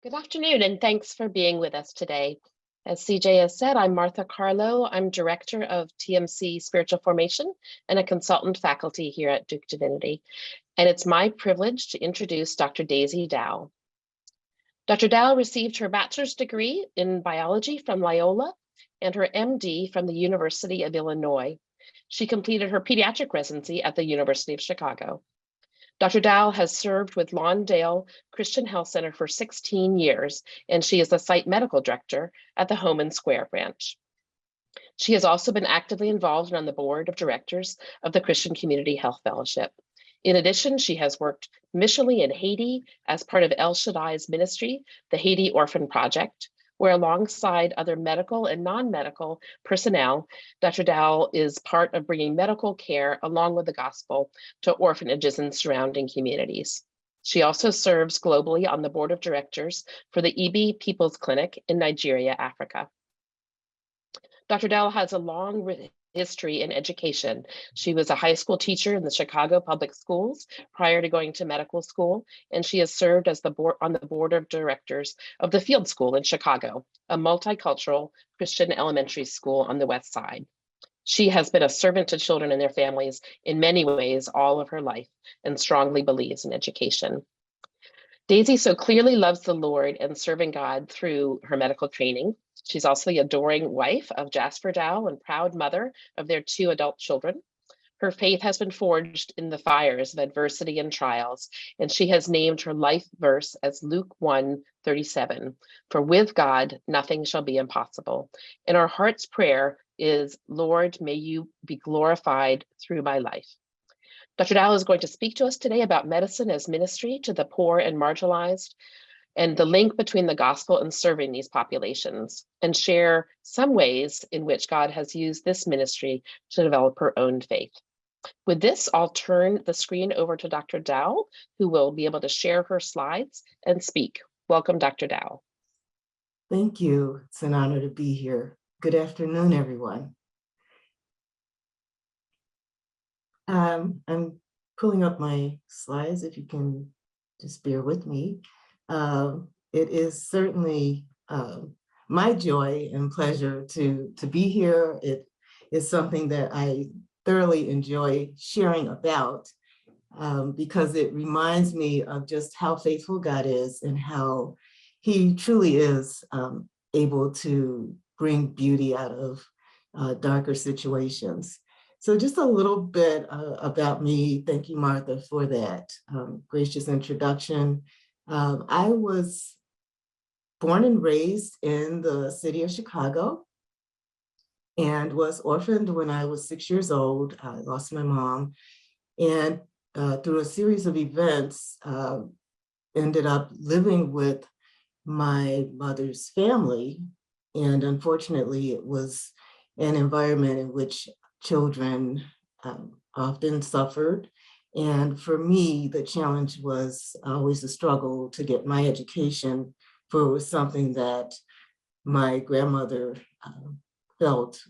Good afternoon, and thanks for being with us today. As CJ has said, I'm Martha Carlo. I'm Director of TMC Spiritual Formation and a consultant faculty here at Duke Divinity. And it's my privilege to introduce Dr. Daisey Dowell. Dr. Dowell received her bachelor's degree in biology from Loyola and her MD from the University of Illinois. She completed her pediatric residency at the University of Chicago. Dr. Dowell has served with Lawndale Christian Health Center for 16 years, and she is the site medical director at the Home and Square branch. She has also been actively involved and on the board of directors of the Christian Community Health Fellowship. In addition, she has worked missionally in Haiti as part of Shaddai's Ministry, the Haiti Orphan Project, where alongside other medical and non-medical personnel, Dr. Dowell is part of bringing medical care along with the gospel to orphanages and surrounding communities. She also serves globally on the board of directors for the EB People's Clinic in Nigeria, Africa. Dr. Dowell has a long history in education. She was a high school teacher in the Chicago public schools prior to going to medical school, and she has served as on the board of directors of the Field School in Chicago, a multicultural Christian elementary school on the Westside. She has been a servant to children and their families in many ways all of her life and strongly believes in education. Daisey so clearly loves the Lord and serving God through her medical training. She's also the adoring wife of Jasper Dowell and proud mother of their 2 adult children. Her faith has been forged in the fires of adversity and trials, and she has named her life verse as Luke 1:37, for with God, nothing shall be impossible. And our heart's prayer is, Lord, may you be glorified through my life. Dr. Dowell is going to speak to us today about medicine as ministry to the poor and marginalized, and the link between the gospel and serving these populations, and share some ways in which God has used this ministry to develop her own faith. With this, I'll turn the screen over to Dr. Dowell, who will be able to share her slides and speak. Welcome, Dr. Dowell. Thank you. It's an honor to be here. Good afternoon, everyone. I'm pulling up my slides, if you can just bear with me. It is certainly my joy and pleasure to be here. It is something that I thoroughly enjoy sharing about because it reminds me of just how faithful God is and how He truly is able to bring beauty out of darker situations. So just a little bit about me. Thank you, Martha, for that gracious introduction. I was born and raised in the city of Chicago and was orphaned when I was 6 years old. I lost my mom, and through a series of events, ended up living with my mother's family. And unfortunately, it was an environment in which children often suffered. And for me, the challenge was always a struggle to get my education, for it was something that my grandmother felt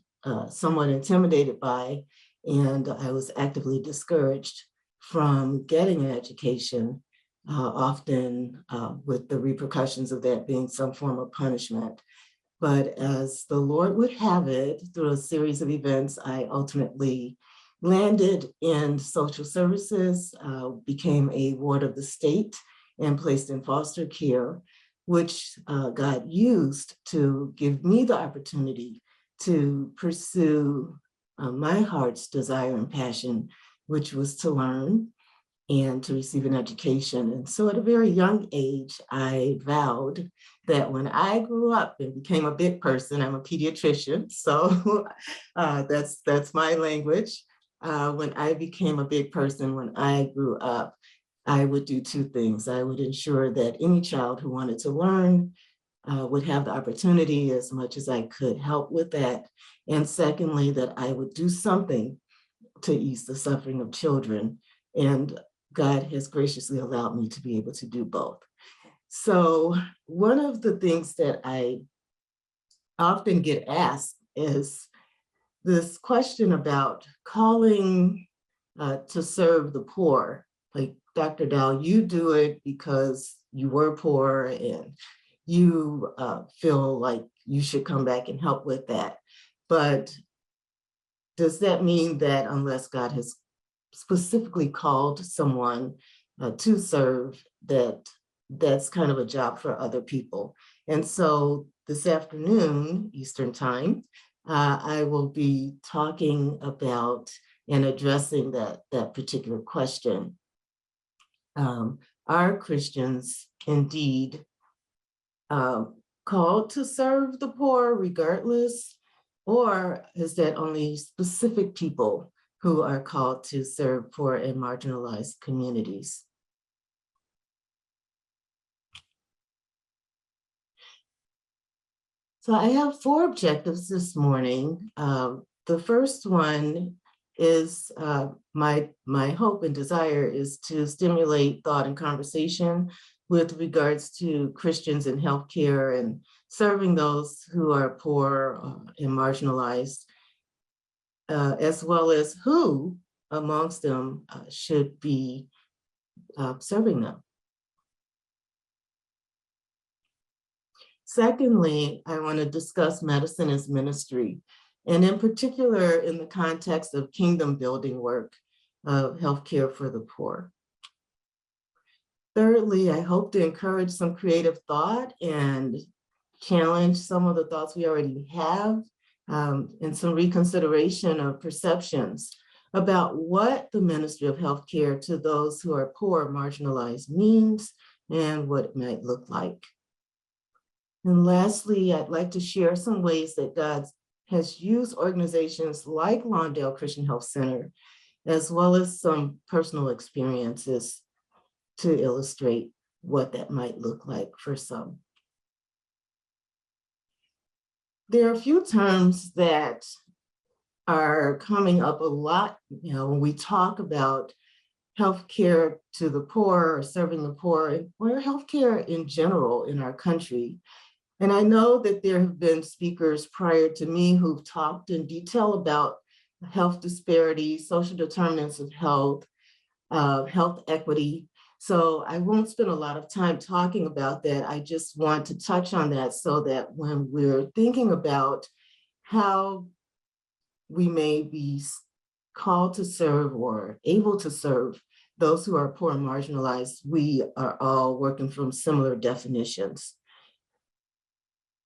somewhat intimidated by, and I was actively discouraged from getting an education, often with the repercussions of that being some form of punishment. But as the Lord would have it, through a series of events, I ultimately landed in social services, became a ward of the state, and placed in foster care, which God used to give me the opportunity to pursue my heart's desire and passion, which was to learn and to receive an education. And so at a very young age, I vowed that when I grew up and became a big person, I'm a pediatrician, so that's my language. When I became a big person, when I grew up, I would do 2 things. I would ensure that any child who wanted to learn would have the opportunity as much as I could help with that. And secondly, that I would do something to ease the suffering of children. And God has graciously allowed me to be able to do both. So one of the things that I often get asked is this question about calling to serve the poor. Like, Dr. Dowell, you do it because you were poor and you feel like you should come back and help with that. But does that mean that unless God has specifically called someone to serve, that's kind of a job for other people? And so this afternoon, Eastern Time, I will be talking about and addressing that particular question. Are Christians indeed called to serve the poor regardless, or is that only specific people who are called to serve poor and marginalized communities? So I have 4 objectives this morning. The first one is my hope and desire is to stimulate thought and conversation with regards to Christians in healthcare and serving those who are poor and marginalized, as well as who amongst them should be serving them. Secondly, I want to discuss medicine as ministry, and in particular in the context of kingdom building work of healthcare for the poor. Thirdly, I hope to encourage some creative thought and challenge some of the thoughts we already have, and some reconsideration of perceptions about what the ministry of healthcare to those who are poor or marginalized means and what it might look like. And lastly, I'd like to share some ways that God has used organizations like Lawndale Christian Health Center, as well as some personal experiences to illustrate what that might look like for some. There are a few terms that are coming up a lot, when we talk about healthcare to the poor or serving the poor, or healthcare in general in our country. And I know that there have been speakers prior to me who've talked in detail about health disparities, social determinants of health, health equity. So I won't spend a lot of time talking about that. I just want to touch on that so that when we're thinking about how we may be called to serve or able to serve those who are poor and marginalized, we are all working from similar definitions.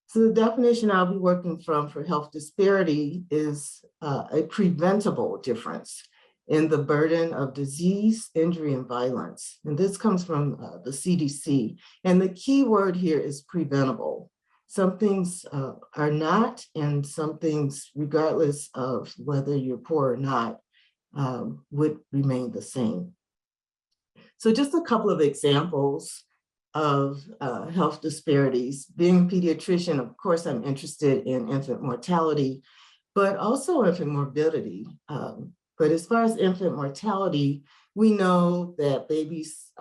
So the definition I'll be working from for health disparity is a preventable difference in the burden of disease, injury, and violence. And this comes from the CDC. And the key word here is preventable. Some things are not, and some things, regardless of whether you're poor or not, would remain the same. So just a couple of examples of health disparities. Being a pediatrician, of course, I'm interested in infant mortality, but also infant morbidity. But as far as infant mortality, we know that babies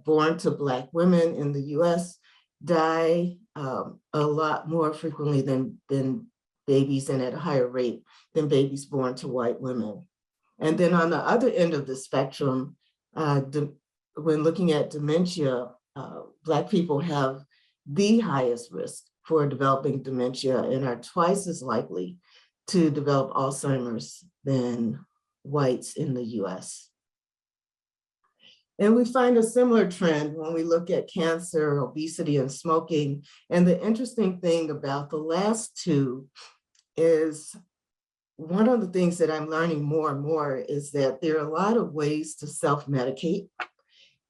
born to Black women in the US die a lot more frequently than babies, and at a higher rate than babies born to white women. And then on the other end of the spectrum, when looking at dementia, Black people have the highest risk for developing dementia and are twice as likely to develop Alzheimer's than whites in the US. And we find a similar trend when we look at cancer, obesity, and smoking. And the interesting thing about the last two is one of the things that I'm learning more and more is that there are a lot of ways to self-medicate,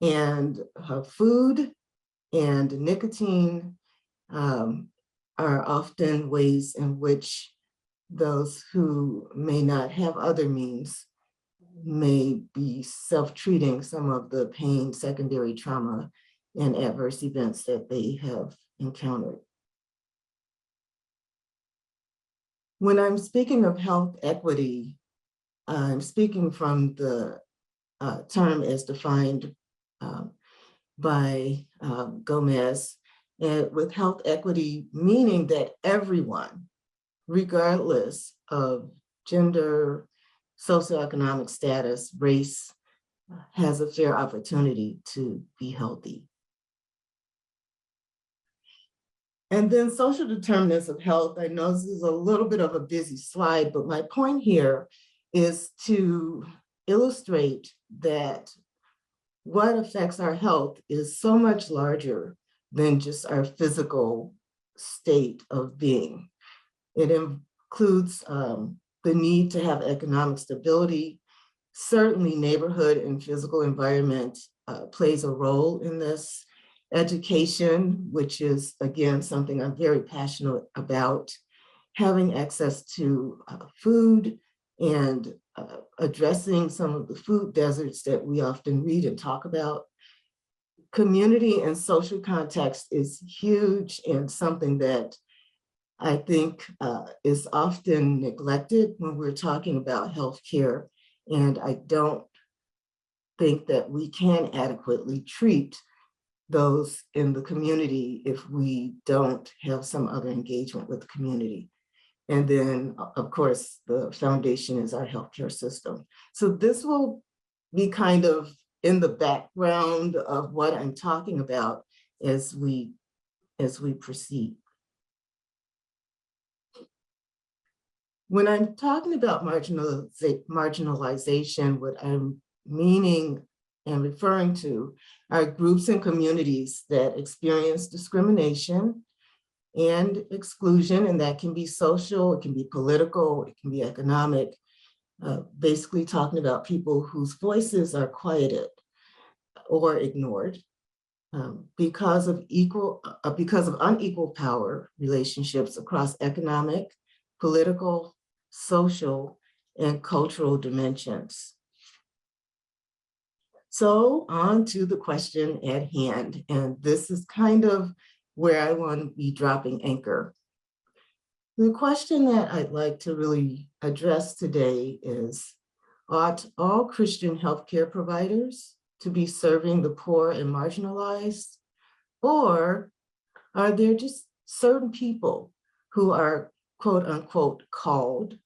and food and nicotine are often ways in which those who may not have other means may be self-treating some of the pain, secondary trauma, and adverse events that they have encountered. When I'm speaking of health equity, I'm speaking from the term as defined by Gomez, with health equity meaning that everyone, regardless of gender, socioeconomic status, race, has a fair opportunity to be healthy. And then social determinants of health. I know this is a little bit of a busy slide, but my point here is to illustrate that what affects our health is so much larger than just our physical state of being. It includes the need to have economic stability. Certainly neighborhood and physical environment plays a role in this. Education, which is, again, something I'm very passionate about. Having access to food and addressing some of the food deserts that we often read and talk about. Community and social context is huge and something that I think is often neglected when we're talking about healthcare. And I don't think that we can adequately treat those in the community if we don't have some other engagement with the community. And then, of course, the foundation is our healthcare system. So this will be kind of in the background of what I'm talking about as we proceed. When I'm talking about marginalization, what I'm meaning and referring to are groups and communities that experience discrimination and exclusion, and that can be social, it can be political, it can be economic, basically talking about people whose voices are quieted or ignored because of unequal power relationships across economic, political, social, and cultural dimensions. So on to the question at hand, and this is kind of where I want to be dropping anchor. The question that I'd like to really address today is, ought all Christian healthcare providers to be serving the poor and marginalized? Or are there just certain people who are quote unquote called,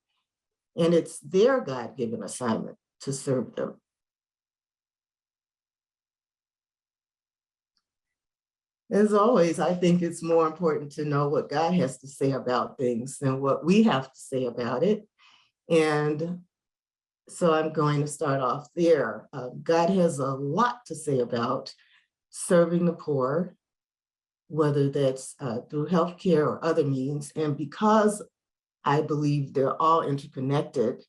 and it's their God-given assignment to serve them? As always, I think it's more important to know what God has to say about things than what we have to say about it. And so I'm going to start off there. God has a lot to say about serving the poor, whether that's through healthcare or other means. And because I believe they're all interconnected,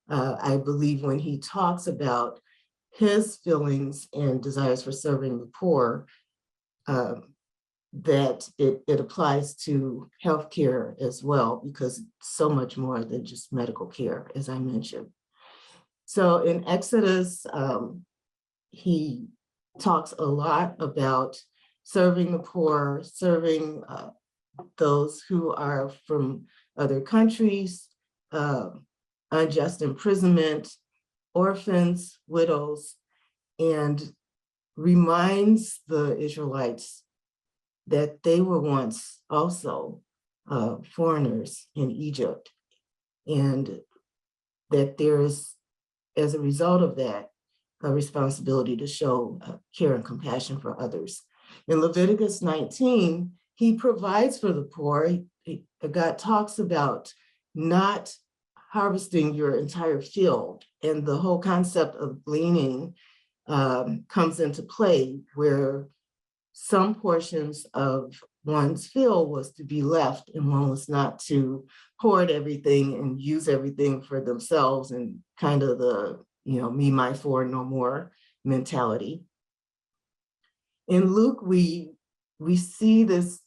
I believe when he talks about his feelings and desires for serving the poor, that it applies to healthcare as well, because it's so much more than just medical care, as I mentioned. So in Exodus, he talks a lot about serving the poor, serving those who are from other countries, unjust imprisonment, orphans, widows, and reminds the Israelites that they were once also foreigners in Egypt, and that there is, as a result of that, a responsibility to show care and compassion for others. In Leviticus 19, he provides for the poor. God talks about not harvesting your entire field, and the whole concept of gleaning comes into play, where some portions of one's field was to be left, and one was not to hoard everything and use everything for themselves, and kind of the, me, my, for, no more mentality. In Luke, we see this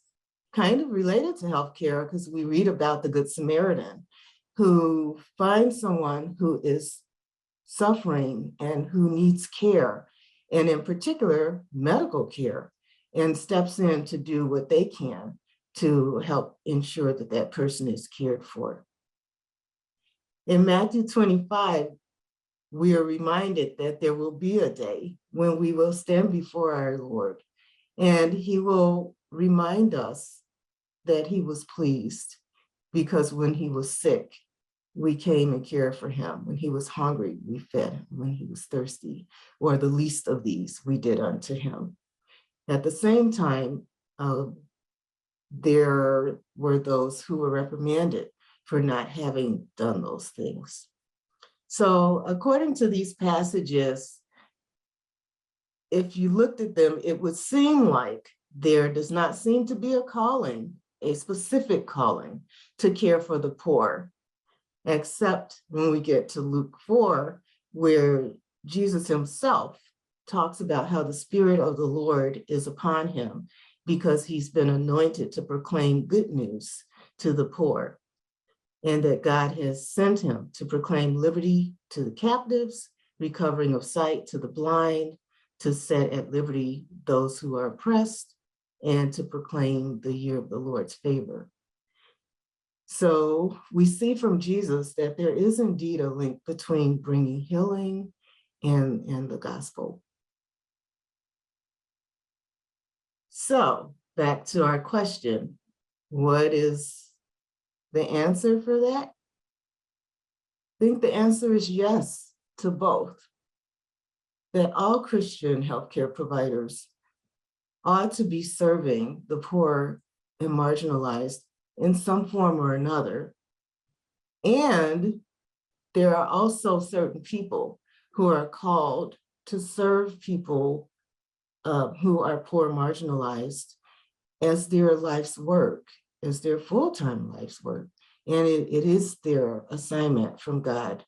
kind of related to healthcare, because we read about the Good Samaritan who finds someone who is suffering and who needs care, and in particular, medical care, and steps in to do what they can to help ensure that that person is cared for. In Matthew 25, we are reminded that there will be a day when we will stand before our Lord, and he will remind us that he was pleased, because when he was sick, we came and cared for him. When he was hungry, we fed him. When he was thirsty, or the least of these, we did unto him. At the same time, there were those who were reprimanded for not having done those things. So according to these passages, if you looked at them, it would seem like there does not seem to be a calling, a specific calling to care for the poor, except when we get to Luke 4, where Jesus himself talks about how the Spirit of the Lord is upon him because he's been anointed to proclaim good news to the poor, and that God has sent him to proclaim liberty to the captives, recovering of sight to the blind, to set at liberty those who are oppressed, and to proclaim the year of the Lord's favor. So we see from Jesus that there is indeed a link between bringing healing and the gospel. So back to our question, what is the answer for that? I think the answer is yes to both. That all Christian healthcare providers ought to be serving the poor and marginalized in some form or another. And there are also certain people who are called to serve people who are poor, marginalized, as their life's work, as their full-time life's work. And it is their assignment from God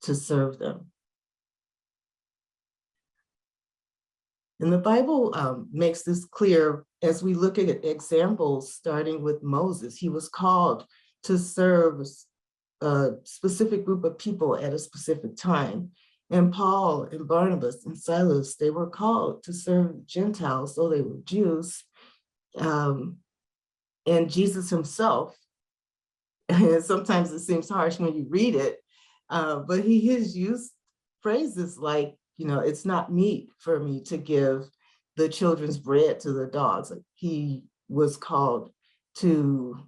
to serve them. And the Bible makes this clear as we look at examples, starting with Moses. He was called to serve a specific group of people at a specific time. And Paul and Barnabas and Silas, they were called to serve Gentiles, though they were Jews. And Jesus himself, and sometimes it seems harsh when you read it, but he has used phrases like, it's not meet for me to give the children's bread to the dogs. Like, he was called to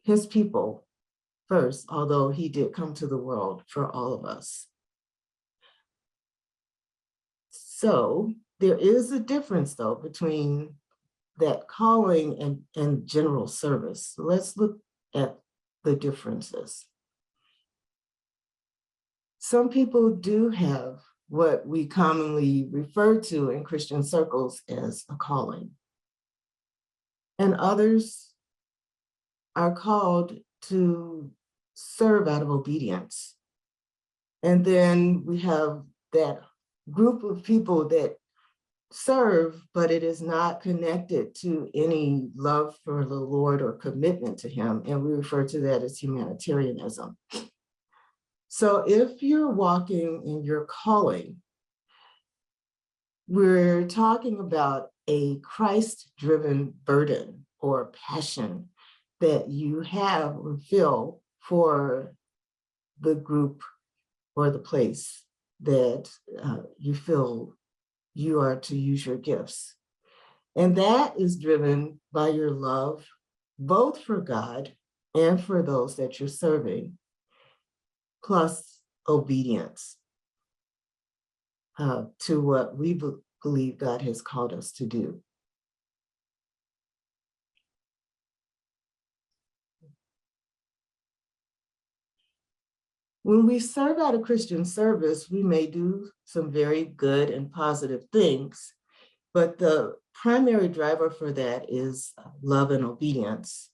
his people first, although he did come to the world for all of us. So there is a difference, though, between that calling and general service. So let's look at the differences. Some people do have what we commonly refer to in Christian circles as a calling. And others are called to serve out of obedience. And then we have that group of people that serve, but it is not connected to any love for the Lord or commitment to him. And we refer to that as humanitarianism. So if you're walking in your calling, we're talking about a Christ-driven burden or passion that you have or feel for the group or the place that you feel you are to use your gifts. And that is driven by your love, both for God and for those that you're serving, plus obedience to what we believe God has called us to do. When we serve out a Christian service, we may do some very good and positive things, but the primary driver for that is love and obedience,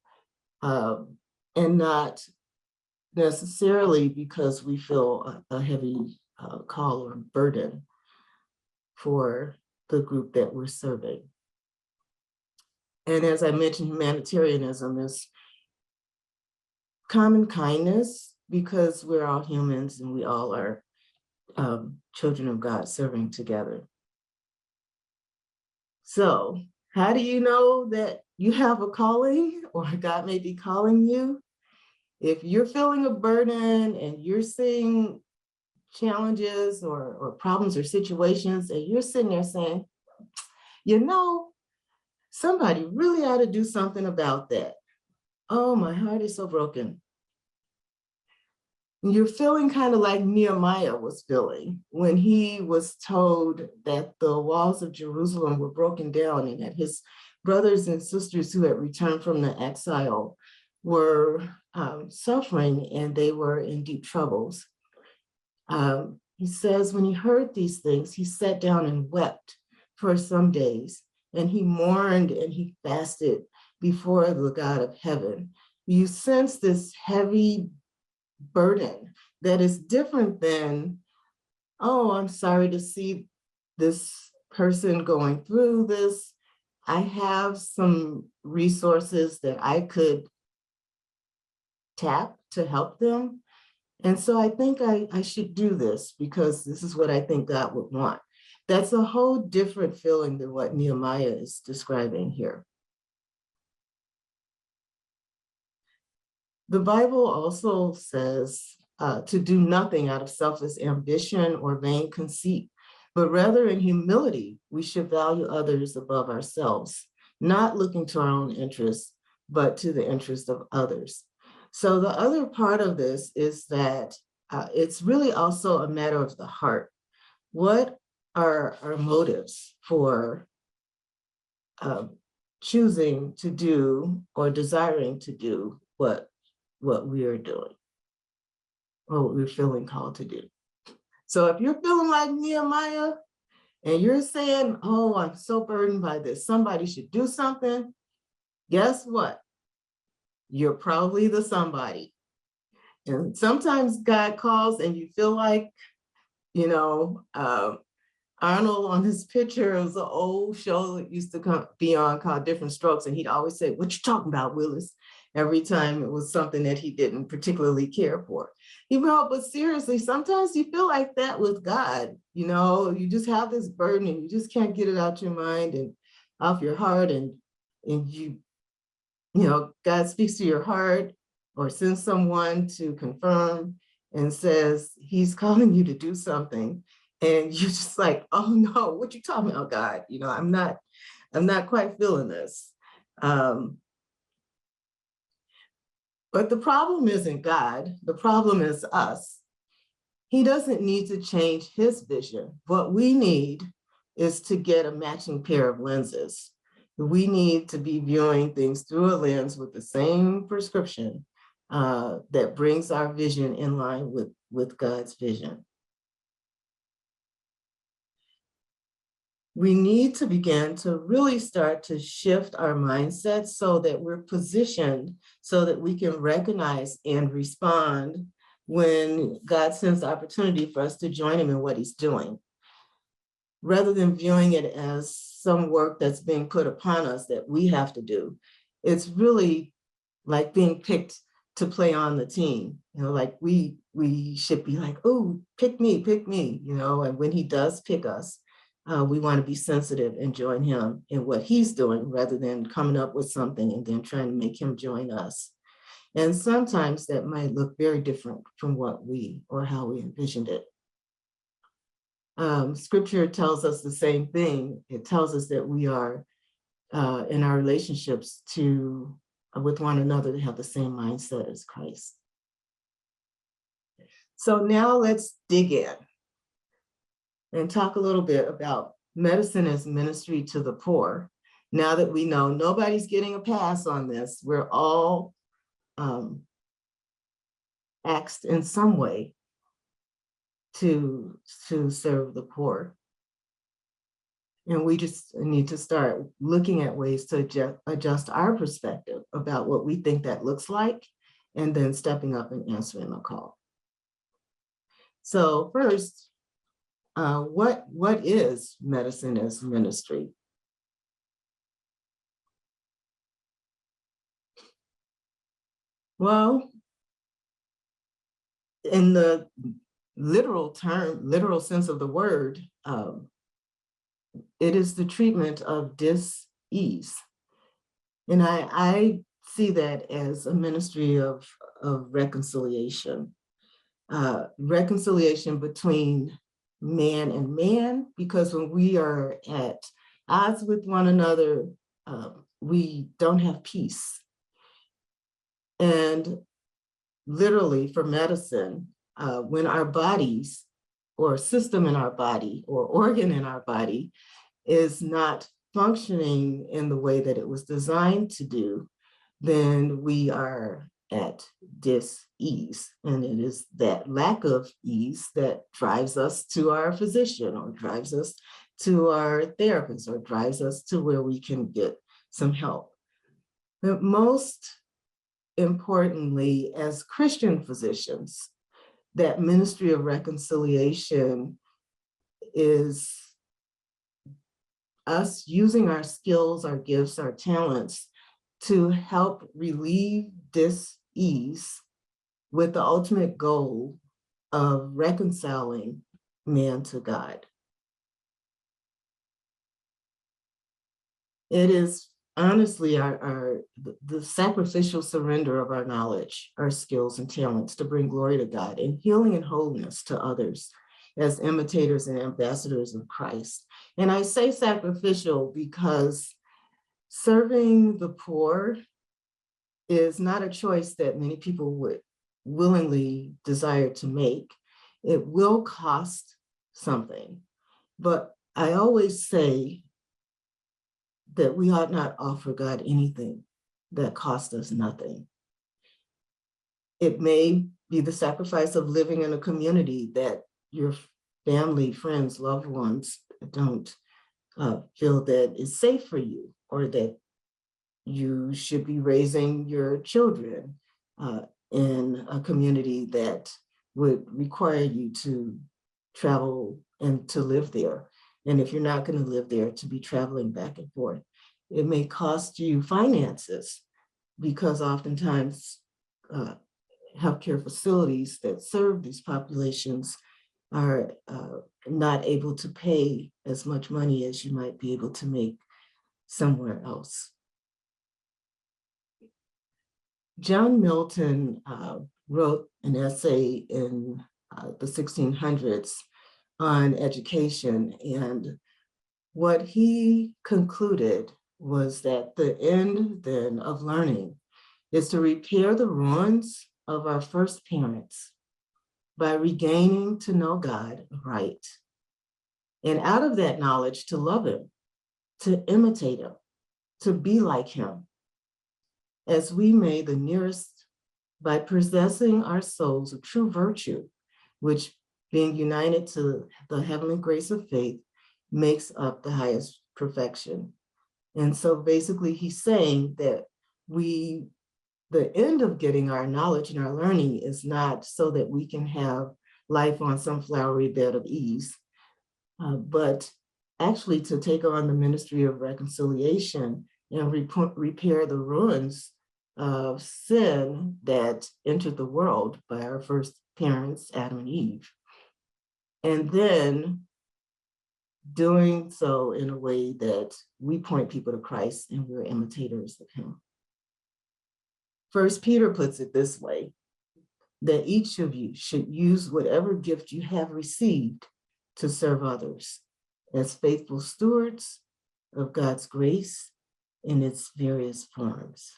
and not necessarily because we feel a heavy call or burden for the group that we're serving. And as I mentioned, humanitarianism is common kindness, because we're all humans and we all are children of God serving together. So how do you know that you have a calling or God may be calling you? If you're feeling a burden and you're seeing challenges or problems or situations and you're sitting there saying, somebody really ought to do something about that. Oh, my heart is so broken. You're feeling kind of like Nehemiah was feeling when he was told that the walls of Jerusalem were broken down and that his brothers and sisters who had returned from the exile were suffering and they were in deep troubles. He says, when he heard these things, he sat down and wept for some days, and he mourned and he fasted before the God of heaven. You sense this heavy burden that is different than, oh, I'm sorry to see this person going through this. I have some resources that I could tap to help them. And so I think I should do this because this is what I think God would want. That's a whole different feeling than what Nehemiah is describing here. The Bible also says to do nothing out of selfish ambition or vain conceit, but rather in humility, we should value others above ourselves, not looking to our own interests, but to the interest of others. So the other part of this is that it's really also a matter of the heart. What are our motives for choosing to do or desiring to do what we are doing or what we're feeling called to do? So if you're feeling like Nehemiah and you're saying, oh, I'm so burdened by this, somebody should do something, guess what? You're probably the somebody. And sometimes God calls and you feel like, you know, Arnold on his picture, it was an old show that used to be on called Different Strokes. And he'd always say, what you talking about, Willis? Every time it was something that he didn't particularly care for. You know, but seriously, sometimes you feel like that with God. You know, you just have this burden and you just can't get it out your mind and off your heart. And you know, God speaks to your heart or sends someone to confirm and says, he's calling you to do something. And you're just like, oh no, what you talking about, God? You know, I'm not quite feeling this. But the problem isn't God, the problem is us. He doesn't need to change his vision. What we need is to get a matching pair of lenses. We need to be viewing things through a lens with the same prescription that brings our vision in line with God's vision. We need to begin to really start to shift our mindset so that we're positioned so that we can recognize and respond when God sends the opportunity for us to join him in what he's doing, rather than viewing it as some work that's being put upon us that we have to do. It's really like being picked to play on the team. You know, like we should be like, oh, pick me, you know, and when he does pick us, we want to be sensitive and join him in what he's doing rather than coming up with something and then trying to make him join us. And sometimes that might look very different from what we or how we envisioned it. Scripture tells us the same thing. It tells us that we are in our relationships with one another to have the same mindset as Christ. So now let's dig in and talk a little bit about medicine as ministry to the poor. Now that we know nobody's getting a pass on this, we're all asked in some way to serve the poor. And we just need to start looking at ways to adjust our perspective about what we think that looks like, and then stepping up and answering the call. So first, what is medicine as ministry? Well, in the literal sense of the word, it is the treatment of dis-ease. And I see that as a ministry of reconciliation. Reconciliation between man and man, because when we are at odds with one another, we don't have peace. And literally for medicine, when our bodies or system in our body or organ in our body is not functioning in the way that it was designed to do, then we are at dis-ease. And it is that lack of ease that drives us to our physician, or drives us to our therapist, or drives us to where we can get some help. But most importantly, as Christian physicians, that ministry of reconciliation is us using our skills, our gifts, our talents to help relieve dis-ease with the ultimate goal of reconciling man to God. It is honestly the sacrificial surrender of our knowledge, our skills and talents to bring glory to God and healing and wholeness to others as imitators and ambassadors of Christ. And I say sacrificial because serving the poor is not a choice that many people would willingly desire to make. It will cost something, but I always say that we ought not offer God anything that costs us nothing. It may be the sacrifice of living in a community that your family, friends, loved ones don't feel that is safe for you, or that you should be raising your children in a community that would require you to travel and to live there. And if you're not going to live there, to be traveling back and forth. It may cost you finances, because oftentimes healthcare facilities that serve these populations are not able to pay as much money as you might be able to make somewhere else. John Milton wrote an essay in the 1600s on education, and what he concluded was that the end then of learning is to repair the ruins of our first parents by regaining to know God right, and out of that knowledge to love him, to imitate him, to be like him, as we may the nearest by possessing our souls of true virtue, which being united to the heavenly grace of faith makes up the highest perfection. And so basically he's saying that the end of getting our knowledge and our learning is not so that we can have life on some flowery bed of ease, but actually to take on the ministry of reconciliation and repair the ruins of sin that entered the world by our first parents, Adam and Eve. And then doing so in a way that we point people to Christ and we're imitators of him. First Peter puts it this way, that each of you should use whatever gift you have received to serve others as faithful stewards of God's grace in its various forms.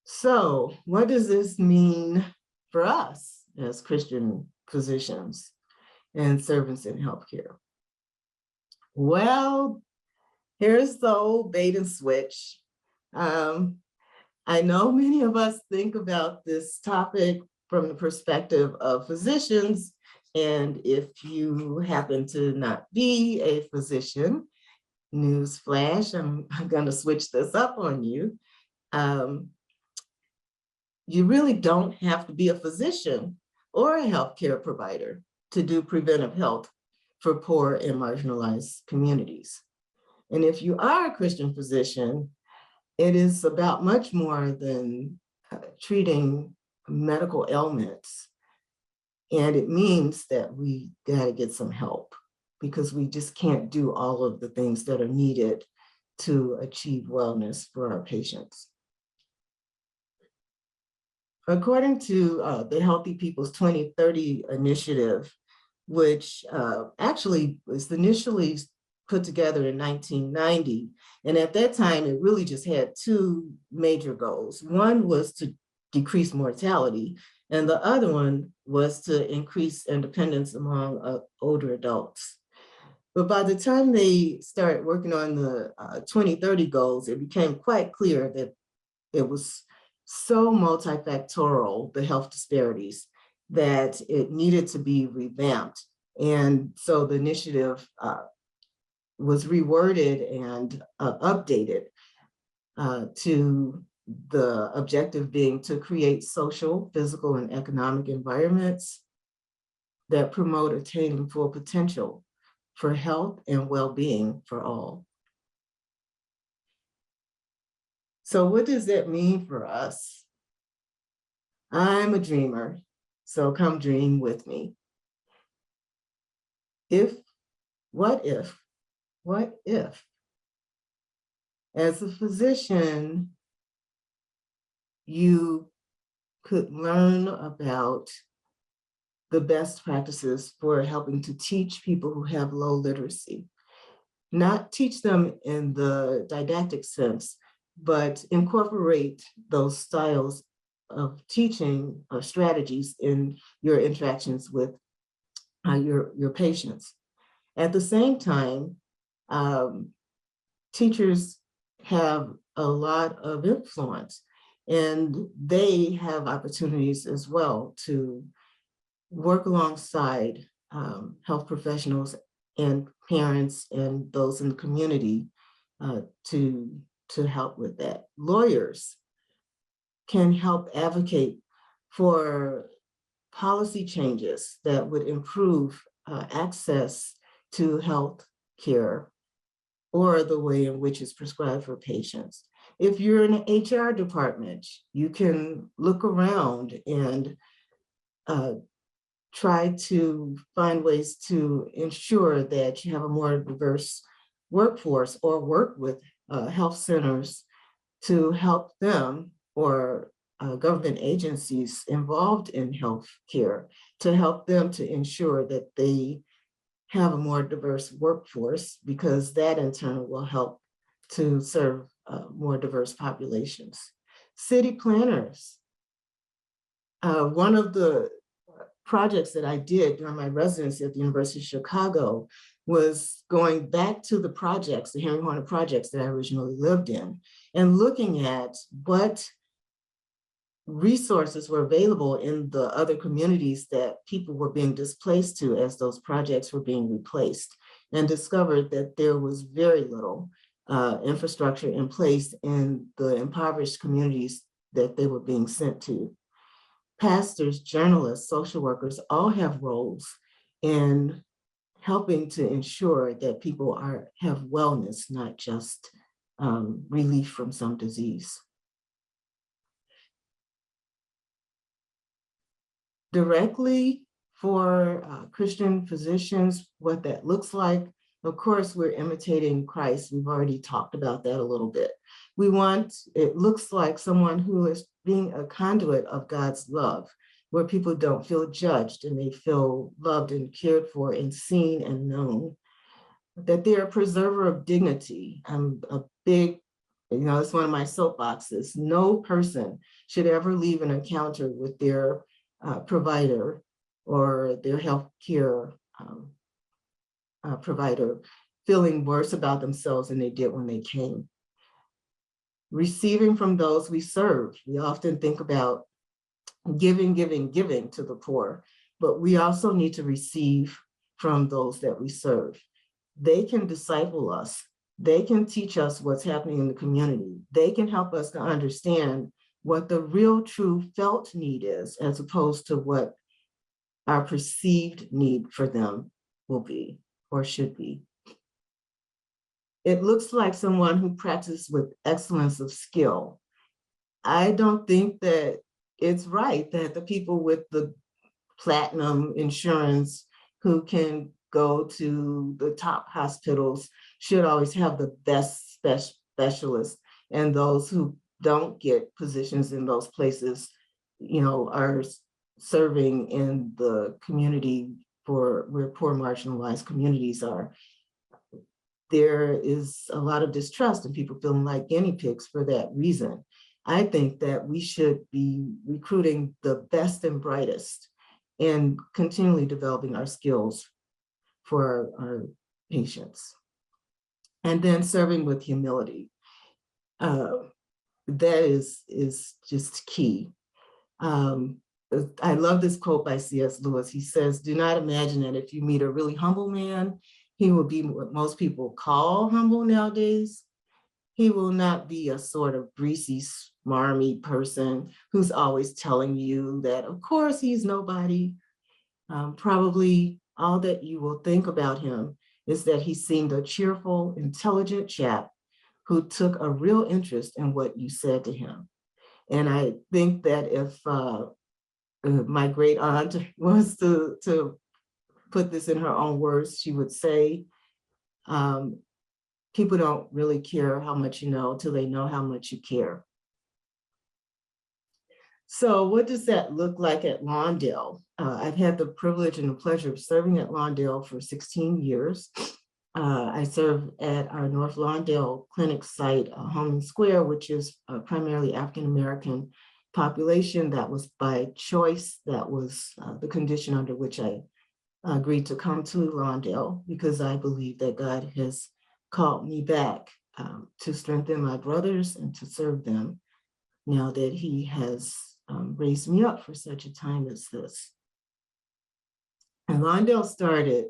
So what does this mean for us as Christian physicians and servants in healthcare? Well, here's the old bait and switch. I know many of us think about this topic from the perspective of physicians, and if you happen to not be a physician, newsflash, I'm going to switch this up on you. You really don't have to be a physician or a healthcare provider to do preventive health for poor and marginalized communities. And if you are a Christian physician, it is about much more than treating medical ailments. And it means that we got to get some help, because we just can't do all of the things that are needed to achieve wellness for our patients. According to the Healthy People's 2030 initiative, which actually was initially put together in 1990. And at that time, it really just had two major goals. One was to decrease mortality, and the other one was to increase independence among older adults. But by the time they started working on the 2030 goals, it became quite clear that it was so multifactorial, the health disparities, that it needed to be revamped. And so the initiative was reworded and updated to the objective being to create social, physical, and economic environments that promote attaining full potential for health and well-being for all. So what does that mean for us? I'm a dreamer, so come dream with me. What if, as a physician, you could learn about the best practices for helping to teach people who have low literacy, not teach them in the didactic sense, but incorporate those styles of teaching or strategies in your interactions with your patients. At the same time, teachers have a lot of influence, and they have opportunities as well to work alongside health professionals and parents and those in the community to help with that. Lawyers can help advocate for policy changes that would improve access to health care or the way in which it's prescribed for patients. If you're in an HR department, you can look around and try to find ways to ensure that you have a more diverse workforce, or work with health centers to help them, or government agencies involved in health care, to help them to ensure that they have a more diverse workforce, because that in turn will help to serve more diverse populations. City planners. One of the projects that I did during my residency at the University of Chicago was going back to the projects, the Henry Horner projects that I originally lived in, and looking at what resources were available in the other communities that people were being displaced to as those projects were being replaced, and discovered that there was very little infrastructure in place in the impoverished communities that they were being sent to. Pastors, journalists, social workers all have roles in helping to ensure that people have wellness, not just relief from some disease. Directly for Christian physicians, what that looks like, of course, we're imitating Christ. We've already talked about that a little bit. It looks like someone who is being a conduit of God's love, where people don't feel judged and they feel loved and cared for and seen and known, that they're a preserver of dignity. I'm a big, it's one of my soapboxes. No person should ever leave an encounter with their provider or their health care provider feeling worse about themselves than they did when they came. Receiving from those we serve. We often think about giving to the poor, but we also need to receive from those that we serve. They can disciple us. They can teach us what's happening in the community. They can help us to understand what the real, true, felt need is, as opposed to what our perceived need for them will be or should be. It looks like someone who practices with excellence of skill. I don't think that it's right that the people with the platinum insurance who can go to the top hospitals should always have the best specialists, and those who don't get positions in those places, are serving in the community where poor marginalized communities are. There is a lot of distrust and people feeling like guinea pigs for that reason. I think that we should be recruiting the best and brightest and continually developing our skills for our patients. And then serving with humility. That is just key. I love this quote by C.S. Lewis. He says, "Do not imagine that if you meet a really humble man, he will be what most people call humble nowadays. He will not be a sort of greasy, smarmy person who's always telling you that, of course, he's nobody. Probably all that you will think about him is that he seemed a cheerful, intelligent chap who took a real interest in what you said to him." And I think that if my great aunt was to put this in her own words, she would say, people don't really care how much you know till they know how much you care. So what does that look like at Lawndale? I've had the privilege and the pleasure of serving at Lawndale for 16 years. I serve at our North Lawndale Clinic site, Home Square, which is primarily African-American population. That was by choice. That was the condition under which I agreed to come to Lawndale, because I believe that God has called me back to strengthen my brothers and to serve them now that he has raised me up for such a time as this. And Lawndale started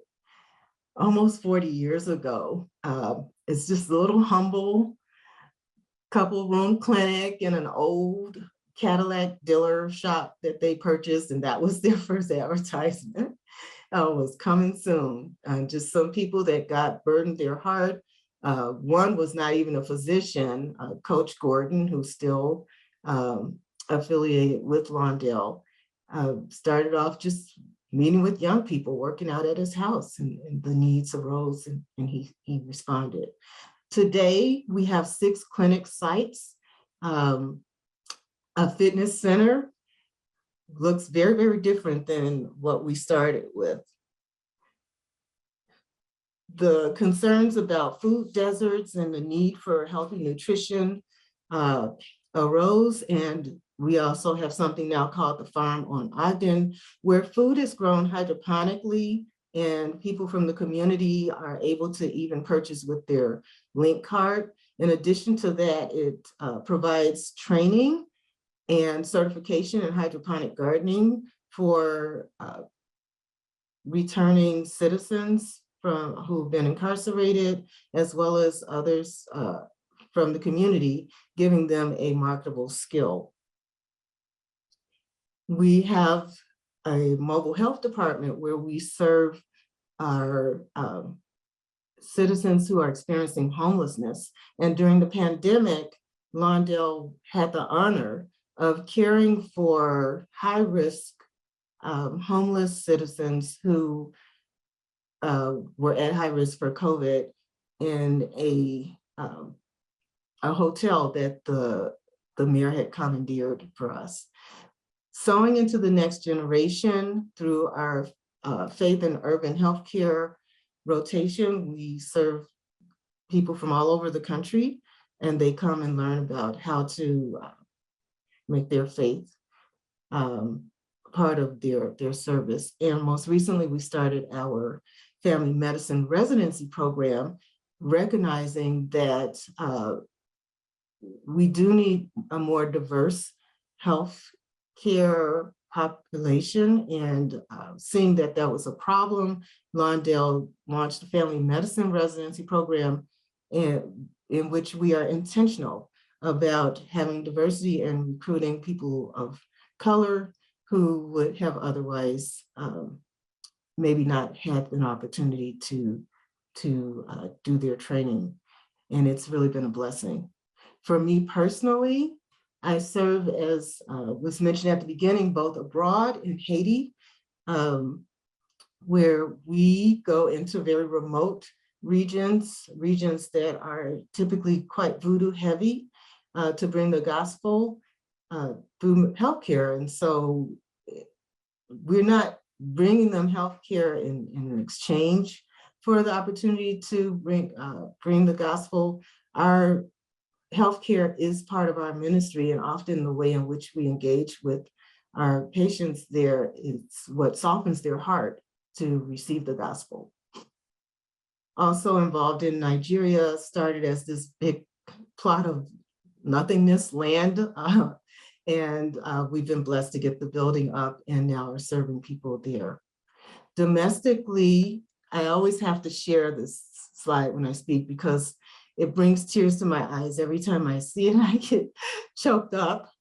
almost 40 years ago. It's just a little humble couple room clinic in an old Cadillac dealer shop that they purchased, and that was their first advertisement. Was coming soon. Just some people that God burdened their heart. One was not even a physician, Coach Gordon, who's still affiliated with Lawndale, started off just meeting with young people, working out at his house, and the needs arose, and he responded. Today, we have 6 clinic sites, a fitness center. Looks very, very different than what we started with. The concerns about food deserts and the need for healthy nutrition arose, and we also have something now called the Farm on Ogden, where food is grown hydroponically, and people from the community are able to even purchase with their link card. In addition to that, it provides training and certification in hydroponic gardening for returning citizens who've been incarcerated, as well as others from the community, giving them a marketable skill. We have a mobile health department where we serve our citizens who are experiencing homelessness. And during the pandemic, Lawndale had the honor of caring for high-risk homeless citizens who were at high risk for COVID in a hotel that the mayor had commandeered for us. Sowing into the next generation through our faith and urban healthcare rotation, we serve people from all over the country, and they come and learn about how to make their faith part of their service. And most recently, we started our family medicine residency program, recognizing that we do need a more diverse health care population, and seeing that that was a problem, Lawndale launched a family medicine residency program in which we are intentional about having diversity and recruiting people of color who would have otherwise maybe not had an opportunity to do their training. And it's really been a blessing. For me personally, I serve, as was mentioned at the beginning, both abroad in Haiti, where we go into very remote regions that are typically quite voodoo heavy, to bring the gospel through healthcare. And so we're not bringing them healthcare in exchange for the opportunity to bring the gospel. Our healthcare is part of our ministry, and often the way in which we engage with our patients there is what softens their heart to receive the gospel. also involved in Nigeria, started as this big plot of nothingness land. And we've been blessed to get the building up and now are serving people there. Domestically, I always have to share this slide when I speak because it brings tears to my eyes every time I see it. I get choked up.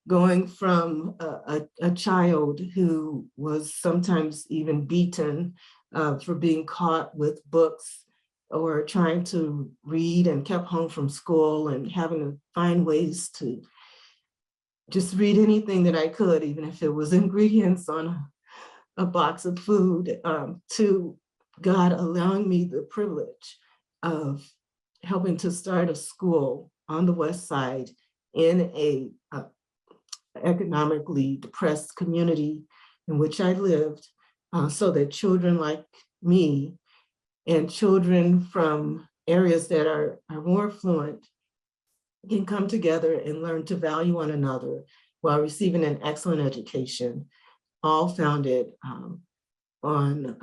Going from a child who was sometimes even beaten for being caught with books or trying to read and kept home from school and having to find ways to just read anything that I could, even if it was ingredients on a box of food, to God allowing me the privilege of helping to start a school on the Westside in a economically depressed community in which I lived, so that children like me and children from areas that are more affluent can come together and learn to value one another while receiving an excellent education, all founded on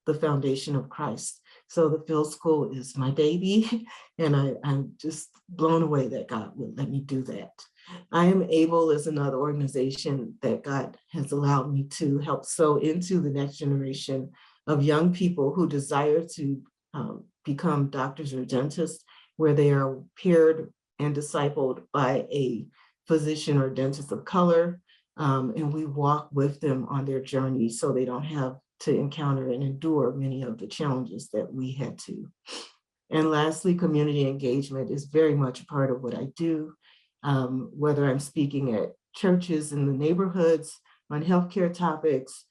the foundation of Christ. So the Field School is my baby, and I'm just blown away that God would let me do that. I Am Able is another organization that God has allowed me to help sow into the next generation of young people who desire to become doctors or dentists, where they are paired and discipled by a physician or dentist of color, and we walk with them on their journey so they don't have to encounter and endure many of the challenges that we had to. And lastly, community engagement is very much a part of what I do, whether I'm speaking at churches in the neighborhoods on healthcare topics,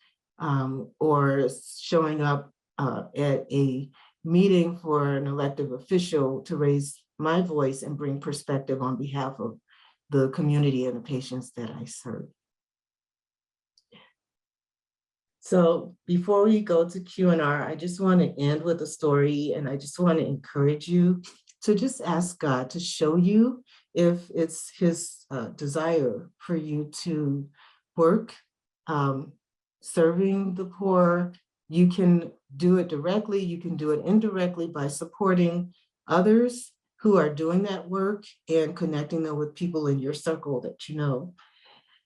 or showing up at a meeting for an elected official to raise my voice and bring perspective on behalf of the community and the patients that I serve. So before we go to Q&R, I just want to end with a story, and I just want to encourage you to just ask God to show you if it's his desire for you to work serving the poor. You can do it directly, you can do it indirectly by supporting others who are doing that work and connecting them with people in your circle that you know.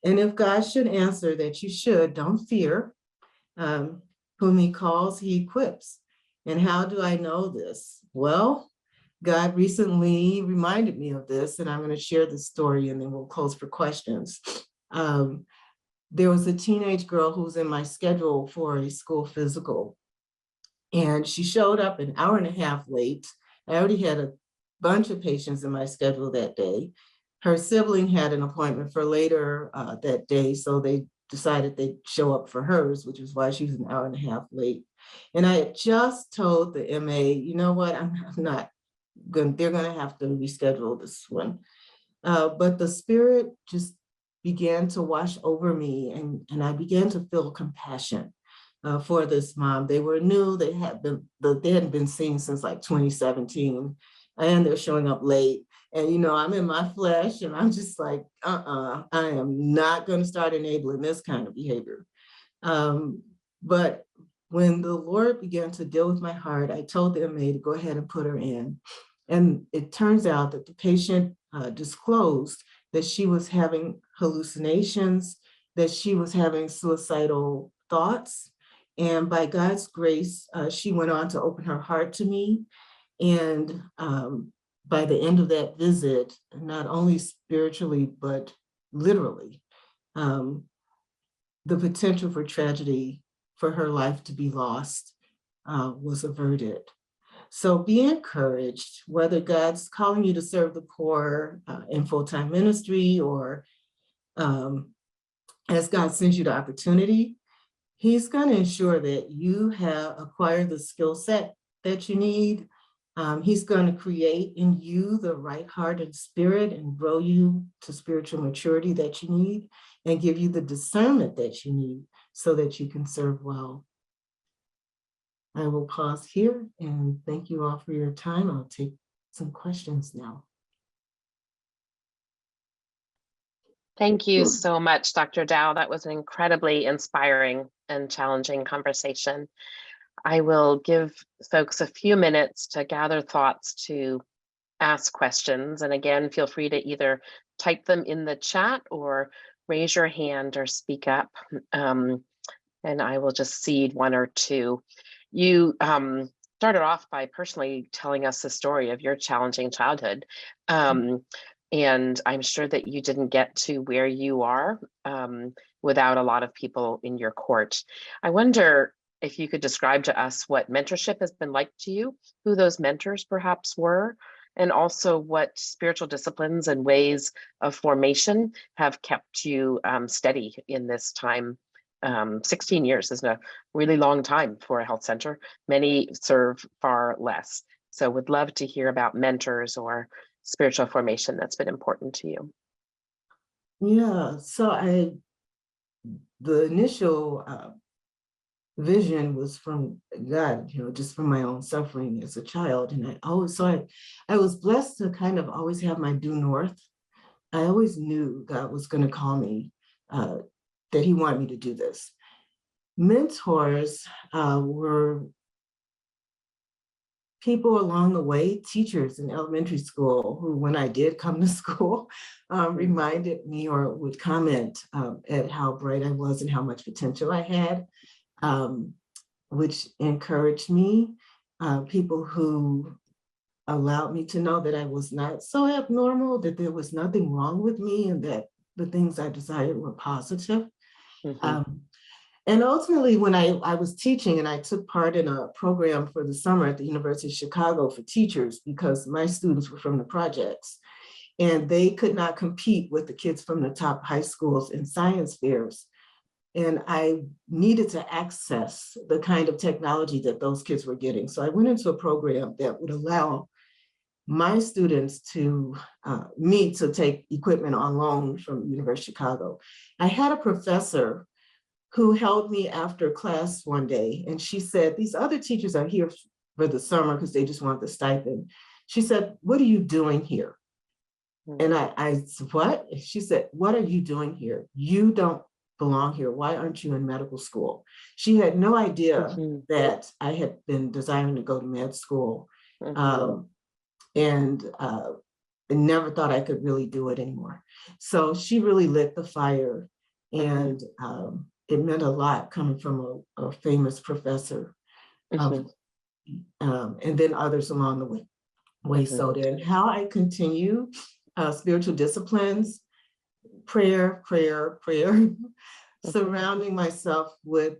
And if God should answer that you should, don't fear. Whom he calls, he equips. And how do I know this? Well, God recently reminded me of this, and I'm going to share this story and then we'll close for questions. There was a teenage girl who was in my schedule for a school physical, and she showed up an hour and a half late. I already had a bunch of patients in my schedule that day. Her sibling had an appointment for later that day, so they decided they'd show up for hers, which is why she was an hour and a half late. And I had just told the MA, you know what, I'm not going, they're going to have to reschedule this one. But the Spirit just began to wash over me, and I began to feel compassion for this mom. They were new, they hadn't been seen since like 2017, and they're showing up late. And, you know, I'm in my flesh and I'm just like, I am not going to start enabling this kind of behavior. But when the Lord began to deal with my heart, I told the MA to go ahead and put her in. And it turns out that the patient disclosed that she was having hallucinations, that she was having suicidal thoughts. And by God's grace, she went on to open her heart to me. And by the end of that visit, not only spiritually, but literally, the potential for tragedy for her life to be lost was averted. So be encouraged, whether God's calling you to serve the poor in full-time ministry, or as God sends you the opportunity, he's going to ensure that you have acquired the skill set that you need. He's going to create in you the right heart and spirit and grow you to spiritual maturity that you need and give you the discernment that you need so that you can serve well. I will pause here and thank you all for your time. I'll take some questions now. Thank you so much, Dr. Dowell. That was an incredibly inspiring and challenging conversation. I will give folks a few minutes to gather thoughts to ask questions. And again, feel free to either type them in the chat or raise your hand or speak up. And I will just seed one or two. You started off by personally telling us the story of your challenging childhood. And I'm sure that you didn't get to where you are without a lot of people in your court. I wonder if you could describe to us what mentorship has been like to you, who those mentors perhaps were, and also what spiritual disciplines and ways of formation have kept you steady in this time. 16 years is a really long time for a health center. Many serve far less. So would love to hear about mentors or spiritual formation that's been important to you. Yeah, so the initial vision was from God, just from my own suffering as a child. And I was blessed to kind of always have my due north. I always knew God was going to call me, that he wanted me to do this. Mentors were people along the way, teachers in elementary school, who, when I did come to school, reminded me or would comment at how bright I was and how much potential I had, which encouraged me. People who allowed me to know that I was not so abnormal, that there was nothing wrong with me, and that the things I desired were positive. And ultimately, when I was teaching, and I took part in a program for the summer at the University of Chicago for teachers, because my students were from the projects, and they could not compete with the kids from the top high schools in science fairs. And I needed to access the kind of technology that those kids were getting. So I went into a program that would allow my students to take equipment on loan from the University of Chicago. I had a professor who held me after class one day, and she said, these other teachers are here for the summer because they just want the stipend. She said, what are you doing here? And I said, what? She said, what are you doing here? You don't belong here. Why aren't you in medical school? She had no idea that I had been desiring to go to med school, and never thought I could really do it anymore. So she really lit the fire, and it meant a lot coming from a famous professor, and then others along the way. So then how I continue spiritual disciplines, prayer, surrounding myself with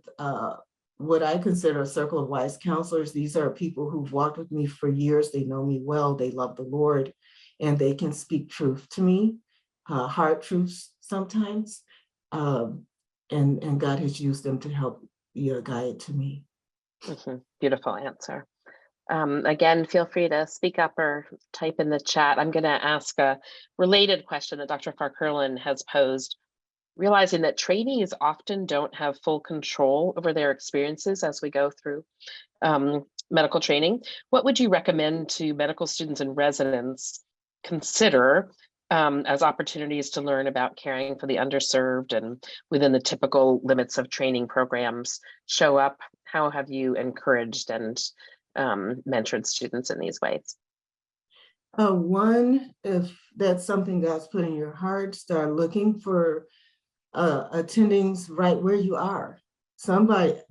what I consider a circle of wise counselors. These are people who've walked with me for years. They know me well, they love the Lord, and they can speak truth to me, hard truths sometimes. And God has used them to help be a guide to me. Beautiful answer. Again, feel free to speak up or type in the chat. I'm going to ask a related question that Dr. Farkerlin has posed. Realizing that trainees often don't have full control over their experiences as we go through medical training, what would you recommend to medical students and residents consider as opportunities to learn about caring for the underserved and within the typical limits of training programs show up? How have you encouraged and mentored students in these ways? One, if that's something God's put in your heart, start looking for attendings right where you are.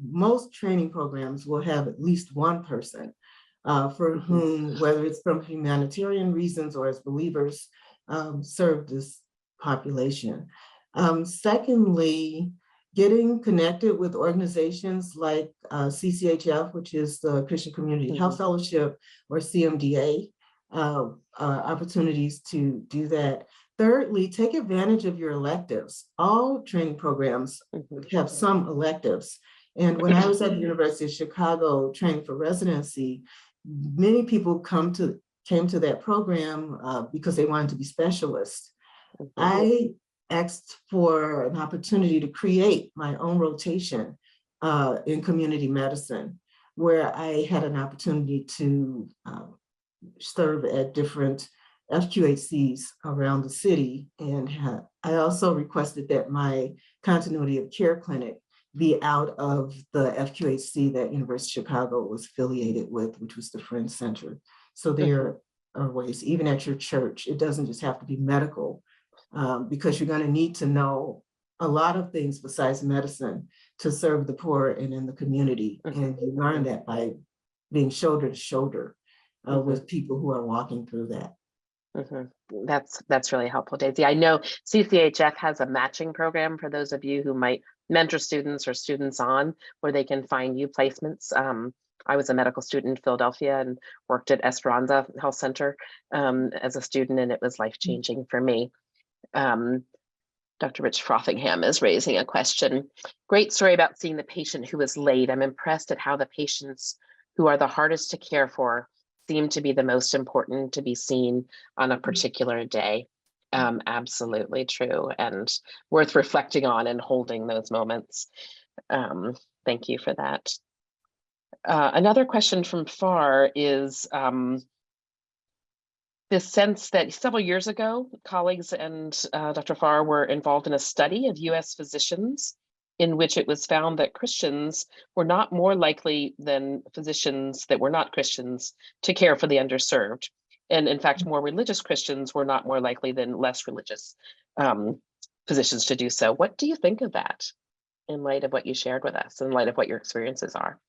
Most training programs will have at least one person for whom, whether it's from humanitarian reasons or as believers, serve this population. Secondly, getting connected with organizations like CCHF, which is the Christian Community Health Fellowship, or CMDA, opportunities to do that. Thirdly, take advantage of your electives. All training programs have some electives. And when I was at the University of Chicago training for residency, many people came to that program because they wanted to be specialists. I asked for an opportunity to create my own rotation in community medicine, where I had an opportunity to serve at different FQHCs around the city. And I also requested that my continuity of care clinic be out of the FQHC that University of Chicago was affiliated with, which was the Friends Center. So there are ways, even at your church, it doesn't just have to be medical, because you're going to need to know a lot of things besides medicine to serve the poor and in the community. And you learn that by being shoulder to shoulder with people who are walking through that. That's really helpful, Daisy. I know CCHF has a matching program for those of you who might mentor students or students on, where they can find you placements. I was a medical student in Philadelphia and worked at Esperanza Health Center as a student, and it was life-changing for me. Dr. Rich Frothingham is raising a question. Great story about seeing the patient who was late. I'm impressed at how the patients who are the hardest to care for seem to be the most important to be seen on a particular day. Absolutely true, and worth reflecting on and holding those moments. Thank you for that. Another question from FAR is this sense that several years ago, colleagues and Dr. Farr were involved in a study of US physicians in which it was found that Christians were not more likely than physicians that were not Christians to care for the underserved. And in fact, more religious Christians were not more likely than less religious physicians to do so. What do you think of that in light of what you shared with us, in light of what your experiences are?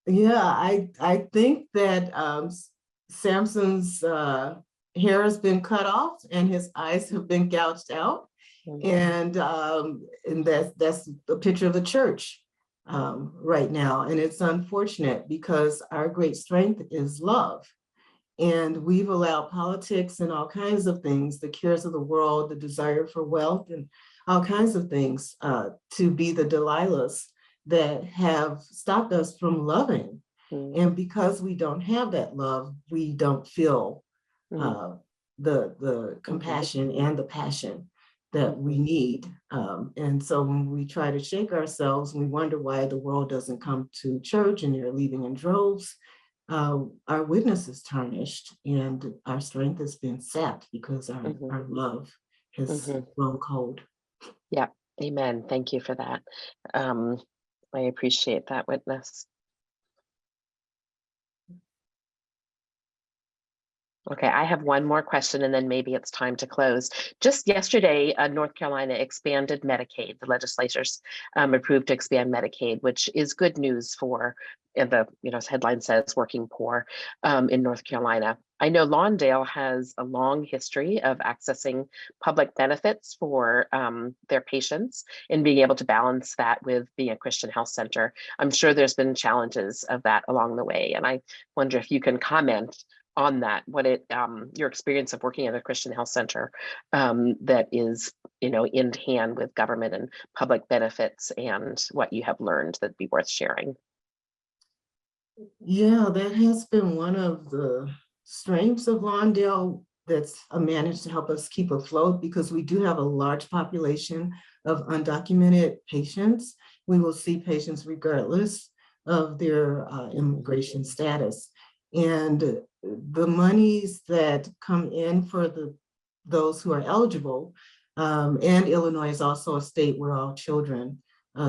Yeah, I think that Samson's hair has been cut off and his eyes have been gouged out. And that's a picture of the church right now. And it's unfortunate because our great strength is love. And we've allowed politics and all kinds of things, the cares of the world, the desire for wealth and all kinds of things to be the Delilahs that have stopped us from loving. And because we don't have that love, we don't feel the compassion and the passion that we need. And so when we try to shake ourselves, we wonder why the world doesn't come to church and they're leaving in droves. Our witness is tarnished and our strength has been sapped because our love has grown cold. Yeah, amen. Thank you for that. I appreciate that witness. Okay, I have one more question and then maybe it's time to close. Just yesterday, North Carolina expanded Medicaid. The legislators approved to expand Medicaid, which is good news for the, headline says working poor in North Carolina. I know Lawndale has a long history of accessing public benefits for their patients and being able to balance that with being a Christian health center. I'm sure there's been challenges of that along the way. And I wonder if you can comment on that, what your experience of working at a Christian health center that is, in hand with government and public benefits, and what you have learned that'd be worth sharing. Yeah, that has been one of the strengths of Lawndale that's managed to help us keep afloat, because we do have a large population of undocumented patients. We will see patients regardless of their immigration status. And the monies that come in for those who are eligible, and Illinois is also a state where all children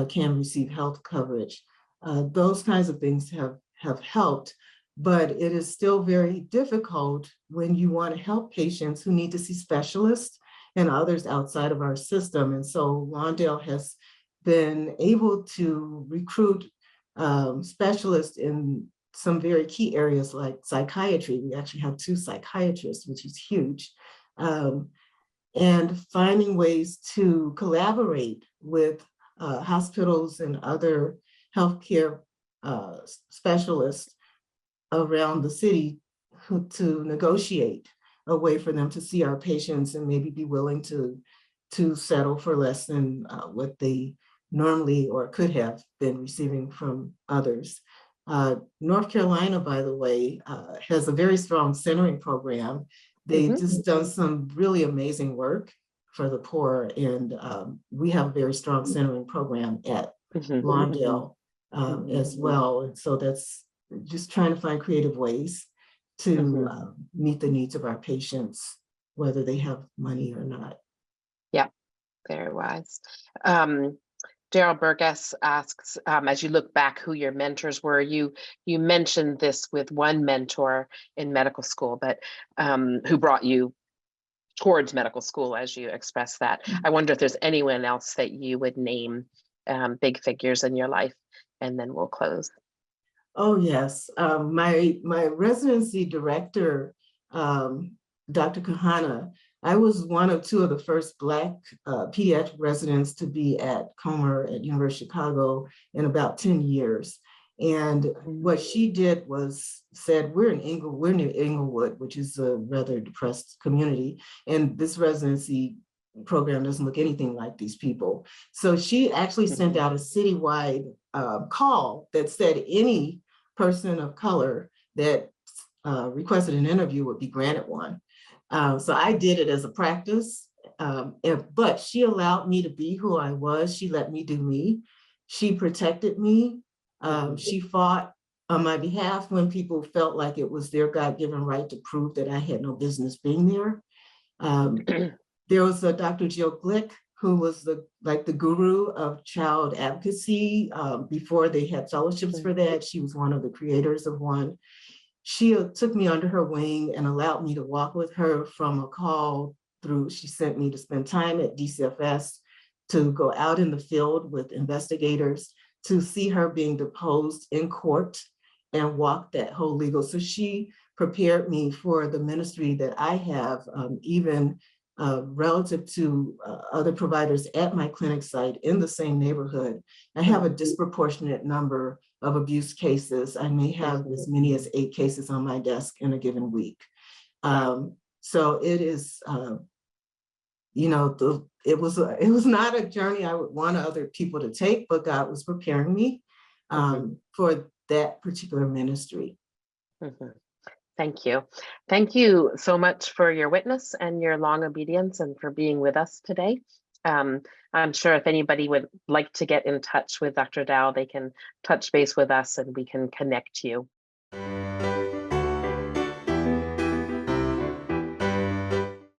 can receive health coverage. Those kinds of things have helped, but it is still very difficult when you want to help patients who need to see specialists and others outside of our system. And so Lawndale has been able to recruit specialists in some very key areas like psychiatry. We actually have 2 psychiatrists, which is huge. And finding ways to collaborate with hospitals and other healthcare specialists around the city to negotiate a way for them to see our patients and maybe be willing to settle for less than what they normally or could have been receiving from others. North Carolina, by the way, has a very strong centering program. They just done some really amazing work for the poor, and we have a very strong centering program at Lawndale as well. And so that's just trying to find creative ways to meet the needs of our patients, whether they have money or not. Yeah, very wise. Daryl Burgess asks, as you look back, who your mentors were. You mentioned this with one mentor in medical school, but who brought you towards medical school, as you expressed that. I wonder if there's anyone else that you would name, big figures in your life, and then we'll close. Oh, yes. My residency director, Dr. Kahana, I was one of two of the first Black pediatric residents to be at Comer at University of Chicago in about 10 years. And what she did was said, we're near Inglewood, which is a rather depressed community. And this residency program doesn't look anything like these people. So she actually sent out a citywide call that said any person of color that requested an interview would be granted one. So I did it as a practice, but she allowed me to be who I was. She let me do me. She protected me. She fought on my behalf when people felt like it was their God-given right to prove that I had no business being there. There was a Dr. Jill Glick, who was the guru of child advocacy. Before they had fellowships for that, she was one of the creators of one. She took me under her wing and allowed me to walk with her from a call through. She sent me to spend time at DCFS, to go out in the field with investigators, to see her being deposed in court and walk that whole legal. So she prepared me for the ministry that I have, even relative to other providers at my clinic site in the same neighborhood. I have a disproportionate number of abuse cases. I may have as many as 8 cases on my desk in a given week. So it is, it was not a journey I would want other people to take, but God was preparing me for that particular ministry. Thank you. Thank you so much for your witness and your long obedience, and for being with us today. I'm sure if anybody would like to get in touch with Dr. Dowell, they can touch base with us and we can connect you